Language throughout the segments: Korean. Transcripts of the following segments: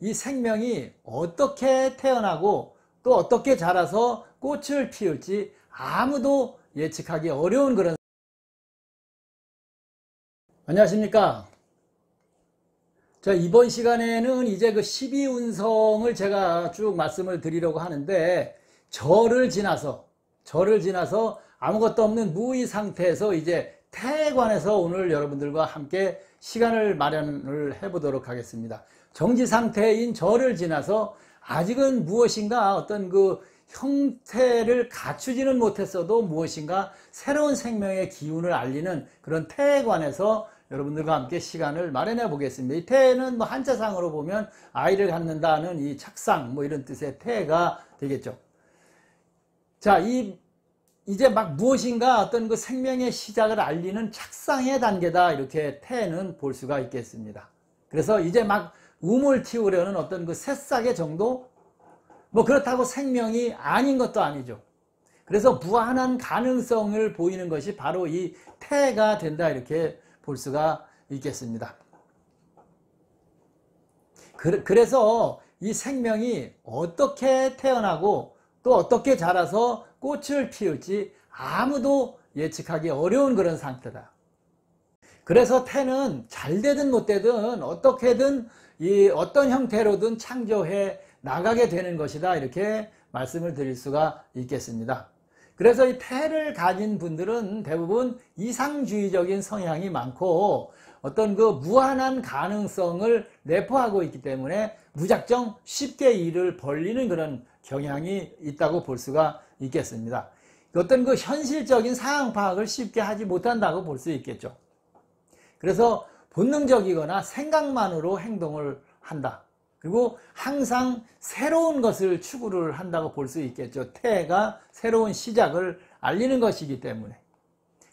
이 생명이 어떻게 태어나고 또 어떻게 자라서 꽃을 피울지 아무도 예측하기 어려운 그런. 안녕하십니까. 자, 이번 시간에는 이제 그 12운성을 제가 쭉 말씀을 드리려고 하는데, 절을 지나서 아무것도 없는 무의 상태에서 이제 태에 관해서 오늘 여러분들과 함께 시간을 마련을 해보도록 하겠습니다. 정지 상태인 절을 지나서 아직은 무엇인가 어떤 그 형태를 갖추지는 못했어도 무엇인가 새로운 생명의 기운을 알리는 그런 태에 관해서 여러분들과 함께 시간을 마련해 보겠습니다. 이 태는 뭐 한자상으로 보면 아이를 갖는다는 이 착상 뭐 이런 뜻의 태가 되겠죠. 자, 이제 막 무엇인가 어떤 그 생명의 시작을 알리는 착상의 단계다, 이렇게 태는 볼 수가 있겠습니다. 그래서 이제 막 우물 틔우려는 어떤 그 새싹의 정도? 뭐 그렇다고 생명이 아닌 것도 아니죠. 그래서 무한한 가능성을 보이는 것이 바로 이 태가 된다, 이렇게 볼 수가 있겠습니다. 그래서 이 생명이 어떻게 태어나고 또 어떻게 자라서 꽃을 피울지 아무도 예측하기 어려운 그런 상태다. 그래서 태는 잘 되든 못 되든 어떻게든 어떤 형태로든 창조해 나가게 되는 것이다, 이렇게 말씀을 드릴 수가 있겠습니다. 그래서 이 태를 가진 분들은 대부분 이상주의적인 성향이 많고 어떤 그 무한한 가능성을 내포하고 있기 때문에 무작정 쉽게 일을 벌리는 그런 경향이 있다고 볼 수가 있겠습니다. 어떤 그 현실적인 상황 파악을 쉽게 하지 못한다고 볼 수 있겠죠. 그래서 본능적이거나 생각만으로 행동을 한다. 그리고 항상 새로운 것을 추구를 한다고 볼 수 있겠죠. 태가 새로운 시작을 알리는 것이기 때문에.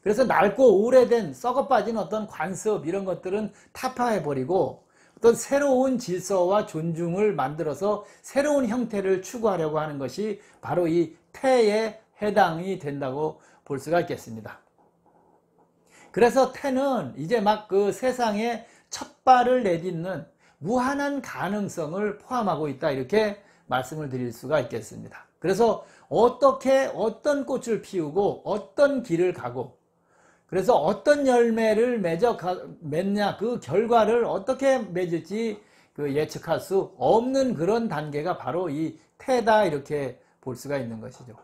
그래서 낡고 오래된 썩어빠진 어떤 관습 이런 것들은 타파해버리고 어떤 새로운 질서와 존중을 만들어서 새로운 형태를 추구하려고 하는 것이 바로 이 태에 해당이 된다고 볼 수가 있겠습니다. 그래서 태는 이제 막 그 세상에 첫 발을 내딛는 무한한 가능성을 포함하고 있다, 이렇게 말씀을 드릴 수가 있겠습니다. 그래서 어떤 꽃을 피우고 어떤 길을 가고 그래서 어떤 열매를 맺냐, 그 결과를 어떻게 맺을지 예측할 수 없는 그런 단계가 바로 이 태다, 이렇게 볼 수가 있는 것이죠.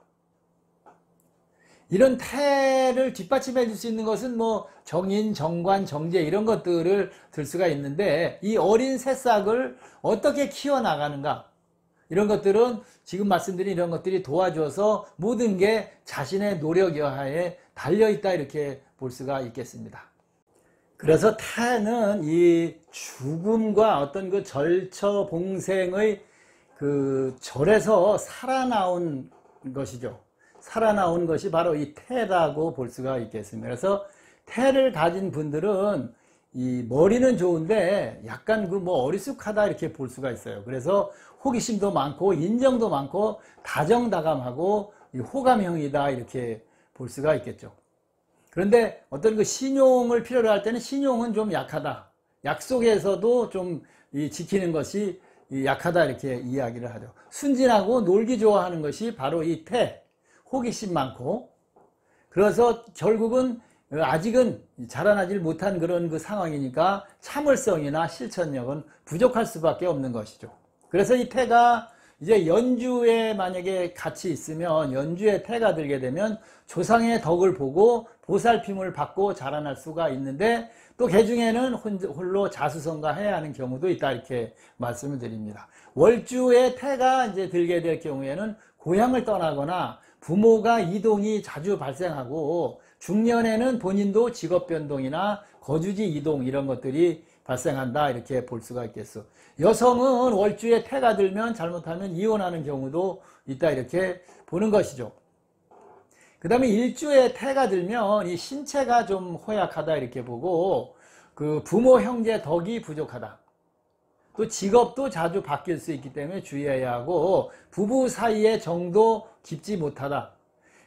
이런 태를 뒷받침해 줄 수 있는 것은 뭐 정인, 정관, 정제 이런 것들을 들 수가 있는데, 이 어린 새싹을 어떻게 키워나가는가, 이런 것들은 지금 말씀드린 이런 것들이 도와줘서 모든 게 자신의 노력 여하에 달려있다, 이렇게 볼 수가 있겠습니다. 그래서 태는 이 죽음과 어떤 그 절처봉생의 그 절에서 살아나온 것이죠. 살아나온 것이 바로 이 태라고 볼 수가 있겠습니다. 그래서 태를 가진 분들은 이 머리는 좋은데 약간 그 뭐 어리숙하다, 이렇게 볼 수가 있어요. 그래서 호기심도 많고 인정도 많고 다정다감하고 호감형이다, 이렇게 볼 수가 있겠죠. 그런데 어떤 그 신용을 필요로 할 때는 신용은 좀 약하다. 약속에서도 좀 지키는 것이 약하다, 이렇게 이야기를 하죠. 순진하고 놀기 좋아하는 것이 바로 이 태. 호기심 많고, 그래서 결국은 아직은 자라나질 못한 그런 그 상황이니까 참을성이나 실천력은 부족할 수밖에 없는 것이죠. 그래서 이 태가 이제 연주에 만약에 같이 있으면, 연주에 태가 들게 되면 조상의 덕을 보고 보살핌을 받고 자라날 수가 있는데, 또 그 중에는 홀로 자수성가해야 하는 경우도 있다, 이렇게 말씀을 드립니다. 월주에 태가 이제 들게 될 경우에는 고향을 떠나거나 부모가 이동이 자주 발생하고, 중년에는 본인도 직업 변동이나 거주지 이동 이런 것들이 발생한다, 이렇게 볼 수가 있겠어. 여성은 월주에 태가 들면 잘못하면 이혼하는 경우도 있다, 이렇게 보는 것이죠. 그 다음에 일주에 태가 들면 이 신체가 좀 허약하다, 이렇게 보고, 그 부모 형제 덕이 부족하다. 또 직업도 자주 바뀔 수 있기 때문에 주의해야 하고, 부부 사이의 정도 깊지 못하다.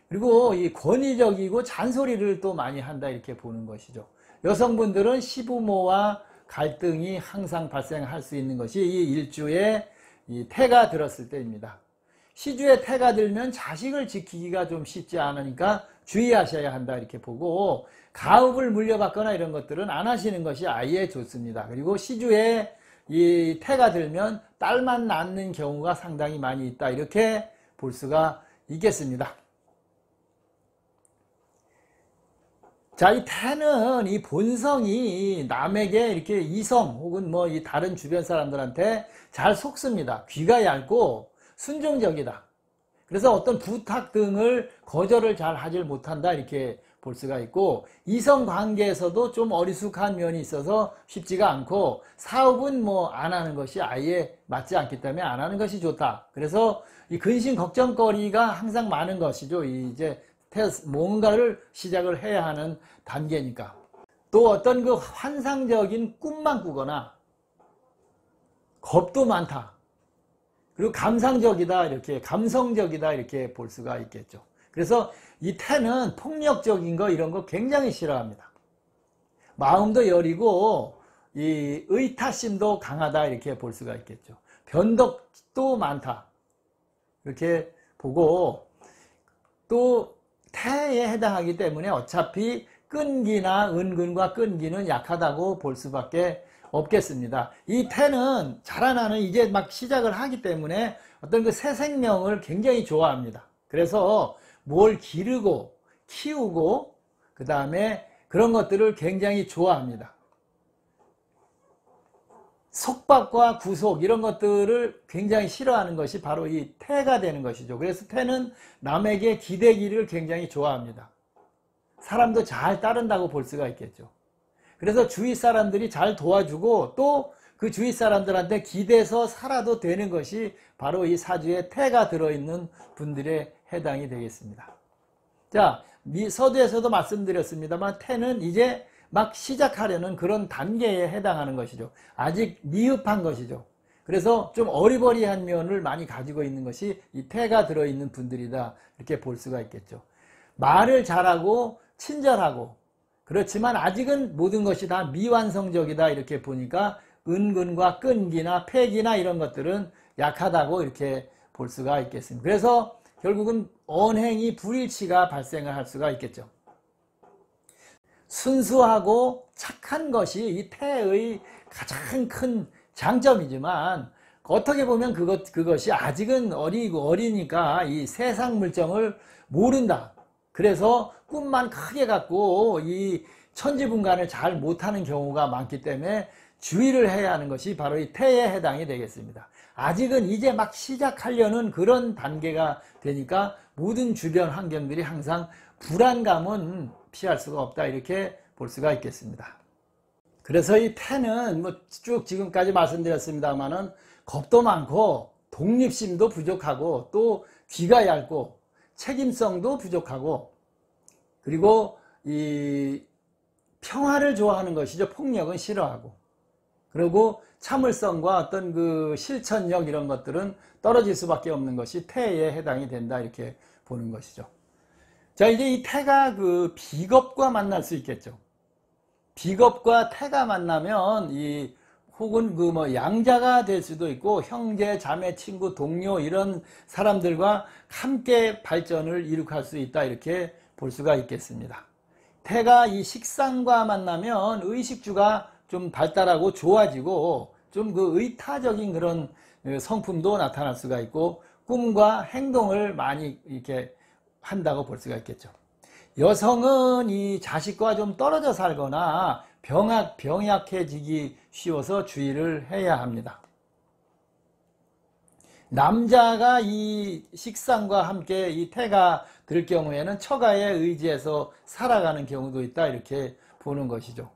그리고 이 권위적이고 잔소리를 또 많이 한다, 이렇게 보는 것이죠. 여성분들은 시부모와 갈등이 항상 발생할 수 있는 것이 이 일주에 이 태가 들었을 때입니다. 시주에 태가 들면 자식을 지키기가 좀 쉽지 않으니까 주의하셔야 한다 이렇게 보고, 가업을 물려받거나 이런 것들은 안 하시는 것이 아예 좋습니다. 그리고 시주에 이 태가 들면 딸만 낳는 경우가 상당히 많이 있다 이렇게 볼 수가 있겠습니다. 자, 이 태는 이 본성이 남에게 이렇게 이성 혹은 뭐 이 다른 주변 사람들한테 잘 속습니다. 귀가 얇고 순종적이다. 그래서 어떤 부탁 등을 거절을 잘 하질 못한다 이렇게 볼 수가 있고, 이성 관계에서도 좀 어리숙한 면이 있어서 쉽지가 않고, 사업은 뭐 안 하는 것이 아예 맞지 않기 때문에 안 하는 것이 좋다. 그래서 이 근심 걱정거리가 항상 많은 것이죠. 이제 뭔가를 시작을 해야 하는 단계니까. 또 어떤 그 환상적인 꿈만 꾸거나 겁도 많다. 그리고 감상적이다 이렇게, 감성적이다 이렇게 볼 수가 있겠죠. 그래서 이 태는 폭력적인 거 이런 거 굉장히 싫어합니다. 마음도 여리고 이 의타심도 강하다 이렇게 볼 수가 있겠죠. 변덕도 많다 이렇게 보고, 또 태에 해당하기 때문에 어차피 끈기나 은근과 끈기는 약하다고 볼 수밖에 없겠습니다. 이 태는 자라나는 이제 막 시작을 하기 때문에 어떤 그 새 생명을 굉장히 좋아합니다. 그래서 뭘 기르고 키우고 그 다음에 그런 것들을 굉장히 좋아합니다. 속박과 구속 이런 것들을 굉장히 싫어하는 것이 바로 이 태가 되는 것이죠. 그래서 태는 남에게 기대기를 굉장히 좋아합니다. 사람도 잘 따른다고 볼 수가 있겠죠. 그래서 주위 사람들이 잘 도와주고 또 그 주위 사람들한테 기대서 살아도 되는 것이 바로 이 사주에 태가 들어있는 분들의 해당이 되겠습니다. 자, 서두에서도 말씀드렸습니다만 태는 이제 막 시작하려는 그런 단계에 해당하는 것이죠. 아직 미흡한 것이죠. 그래서 좀 어리버리한 면을 많이 가지고 있는 것이 이 태가 들어있는 분들이다 이렇게 볼 수가 있겠죠. 말을 잘하고 친절하고, 그렇지만 아직은 모든 것이 다 미완성적이다 이렇게 보니까 은근과 끈기나 패기나 이런 것들은 약하다고 이렇게 볼 수가 있겠습니다. 그래서 결국은 언행이 불일치가 발생을 할 수가 있겠죠. 순수하고 착한 것이 이 태의 가장 큰 장점이지만, 어떻게 보면 그것이 아직은 어리니까 이 세상 물정을 모른다. 그래서 꿈만 크게 갖고 이 천지분간을 잘 못하는 경우가 많기 때문에 주의를 해야 하는 것이 바로 이 태에 해당이 되겠습니다. 아직은 이제 막 시작하려는 그런 단계가 되니까 모든 주변 환경들이 항상 불안감은 피할 수가 없다 이렇게 볼 수가 있겠습니다. 그래서 이 태는 뭐 쭉 지금까지 말씀드렸습니다만은 겁도 많고 독립심도 부족하고 또 귀가 얇고 책임성도 부족하고, 그리고 이 평화를 좋아하는 것이죠. 폭력은 싫어하고, 그리고 참을성과 어떤 그 실천력 이런 것들은 떨어질 수밖에 없는 것이 태에 해당이 된다 이렇게 보는 것이죠. 자, 이제 이 태가 그 비겁과 만날 수 있겠죠. 비겁과 태가 만나면 이 혹은 그 뭐 양자가 될 수도 있고, 형제, 자매, 친구, 동료 이런 사람들과 함께 발전을 이룩할 수 있다 이렇게 볼 수가 있겠습니다. 태가 이 식상과 만나면 의식주가 좀 발달하고 좋아지고 좀 그 의타적인 그런 성품도 나타날 수가 있고, 꿈과 행동을 많이 이렇게 한다고 볼 수가 있겠죠. 여성은 이 자식과 좀 떨어져 살거나 병약해지기 쉬워서 주의를 해야 합니다. 남자가 이 식상과 함께 이 태가 들 경우에는 처가에 의지해서 살아가는 경우도 있다 이렇게 보는 것이죠.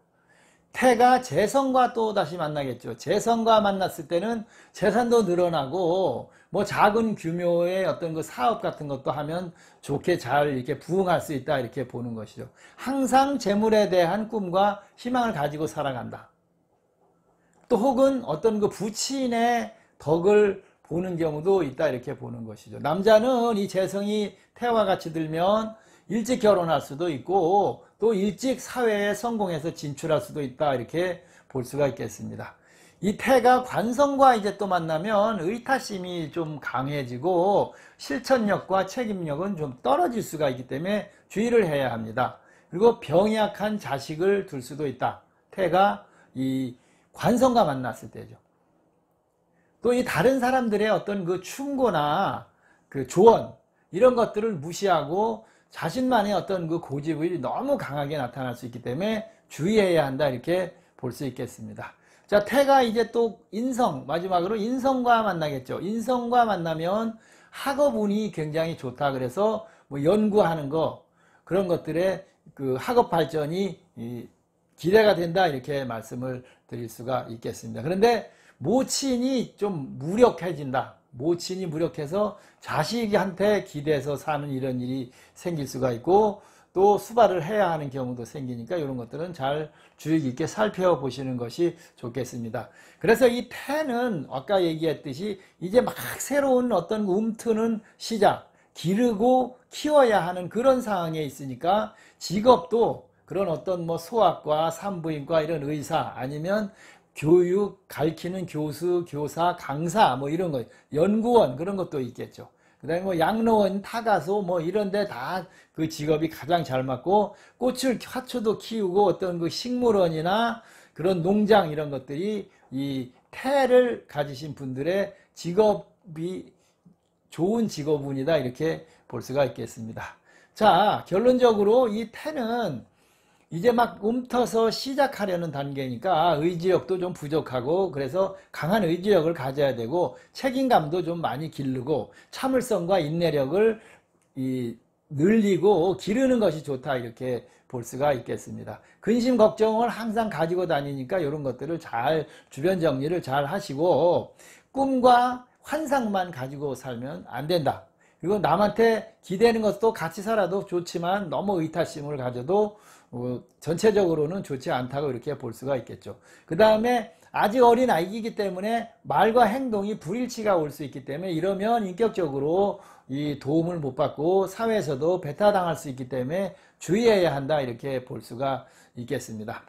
태가 재성과 또 다시 만나겠죠. 재성과 만났을 때는 재산도 늘어나고 뭐 작은 규모의 어떤 그 사업 같은 것도 하면 좋게 잘 이렇게 부응할 수 있다 이렇게 보는 것이죠. 항상 재물에 대한 꿈과 희망을 가지고 살아간다. 또 혹은 어떤 그 부친의 덕을 보는 경우도 있다 이렇게 보는 것이죠. 남자는 이 재성이 태와 같이 들면 일찍 결혼할 수도 있고 또 일찍 사회에 성공해서 진출할 수도 있다 이렇게 볼 수가 있겠습니다. 이 태가 관성과 이제 또 만나면 의타심이 좀 강해지고 실천력과 책임력은 좀 떨어질 수가 있기 때문에 주의를 해야 합니다. 그리고 병약한 자식을 둘 수도 있다. 태가 이 관성과 만났을 때죠. 또 이 다른 사람들의 어떤 그 충고나 그 조언 이런 것들을 무시하고 자신만의 어떤 그 고집이 너무 강하게 나타날 수 있기 때문에 주의해야 한다 이렇게 볼 수 있겠습니다. 자, 태가 이제 또 인성, 마지막으로 인성과 만나겠죠. 인성과 만나면 학업운이 굉장히 좋다. 그래서 뭐 연구하는 거 그런 것들의 그 학업 발전이 기대가 된다 이렇게 말씀을 드릴 수가 있겠습니다. 그런데 모친이 좀 무력해진다. 모친이 무력해서 자식한테 기대서 사는 이런 일이 생길 수가 있고 또 수발을 해야 하는 경우도 생기니까 이런 것들은 잘 주의 깊게 살펴보시는 것이 좋겠습니다. 그래서 이 태는 아까 얘기했듯이 이제 막 새로운 어떤 움트는 시작, 기르고 키워야 하는 그런 상황에 있으니까 직업도 그런 어떤 뭐 소아과, 산부인과 이런 의사 아니면 교육, 가르치는 교수, 교사, 강사 뭐 이런 거, 연구원 그런 것도 있겠죠. 그 다음에 뭐 양로원, 타가소 뭐 이런데 다 그 직업이 가장 잘 맞고 꽃을, 화초도 키우고 어떤 그 식물원이나 그런 농장 이런 것들이 이 태를 가지신 분들의 직업이 좋은 직업운이다 이렇게 볼 수가 있겠습니다. 자, 결론적으로 이 태는 이제 막 움터서 시작하려는 단계니까 의지력도 좀 부족하고 그래서 강한 의지력을 가져야 되고 책임감도 좀 많이 기르고 참을성과 인내력을 늘리고 기르는 것이 좋다 이렇게 볼 수가 있겠습니다. 근심 걱정을 항상 가지고 다니니까 이런 것들을 잘 주변 정리를 잘 하시고 꿈과 환상만 가지고 살면 안 된다. 그리고 남한테 기대는 것도 같이 살아도 좋지만 너무 의타심을 가져도 전체적으로는 좋지 않다고 이렇게 볼 수가 있겠죠. 그 다음에 아직 어린 아이이기 때문에 말과 행동이 불일치가 올 수 있기 때문에 이러면 인격적으로 이 도움을 못 받고 사회에서도 배타당할 수 있기 때문에 주의해야 한다 이렇게 볼 수가 있겠습니다.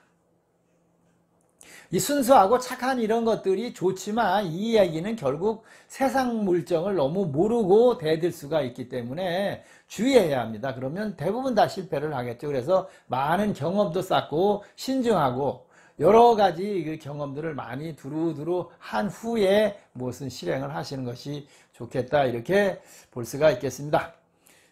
이 순수하고 착한 이런 것들이 좋지만 이 이야기는 결국 세상 물정을 너무 모르고 대들 수가 있기 때문에 주의해야 합니다. 그러면 대부분 다 실패를 하겠죠. 그래서 많은 경험도 쌓고 신중하고 여러 가지 그 경험들을 많이 두루두루 한 후에 무엇은 실행을 하시는 것이 좋겠다 이렇게 볼 수가 있겠습니다.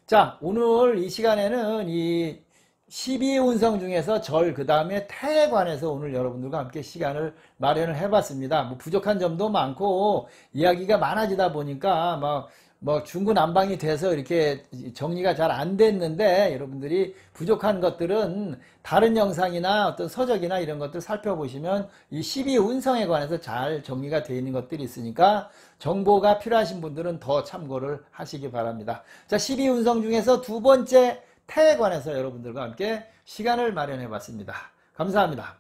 자, 오늘 이 시간에는 이 12운성 중에서 절, 그 다음에 태에 관해서 오늘 여러분들과 함께 시간을 마련을 해봤습니다. 뭐 부족한 점도 많고 이야기가 많아지다 보니까 뭐 중구난방이 돼서 이렇게 정리가 잘 안 됐는데 여러분들이 부족한 것들은 다른 영상이나 어떤 서적이나 이런 것들 살펴보시면 이 12운성에 관해서 잘 정리가 되어 있는 것들이 있으니까 정보가 필요하신 분들은 더 참고를 하시기 바랍니다. 자, 12운성 중에서 두 번째 태에 관해서 여러분들과 함께 시간을 마련해 봤습니다. 감사합니다.